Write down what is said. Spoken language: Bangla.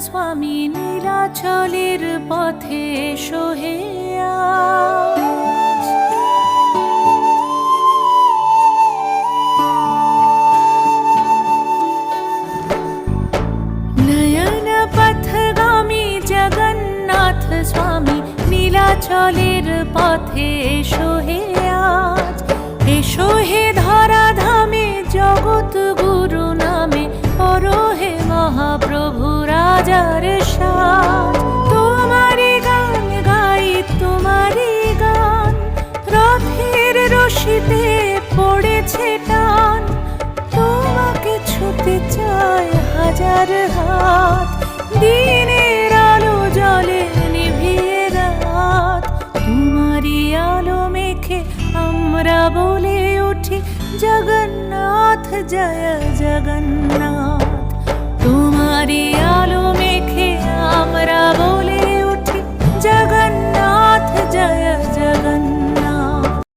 স্বামী নীলাচলের পথে এসো হে আজ। নয়ন পথগামী জগন্নাথ স্বামী নীলাচলের পথে এসো হে আজ। এসো হে ধরাধামে জগৎ গুরু নামে পরো হে মহাপ্রভু রাজার সাজ। তোমারি গান গাই তোমারি গান, রথের রশিতে পড়েছে টান। তোমাকে ছুতে চায় হাজার হাত, দিনের আলো জলে নিভিয়ে রাত। তোমারি আলো মেখে আমরা বলে উঠি জগন্নাথ জয় জগন্নাথ। তোমারি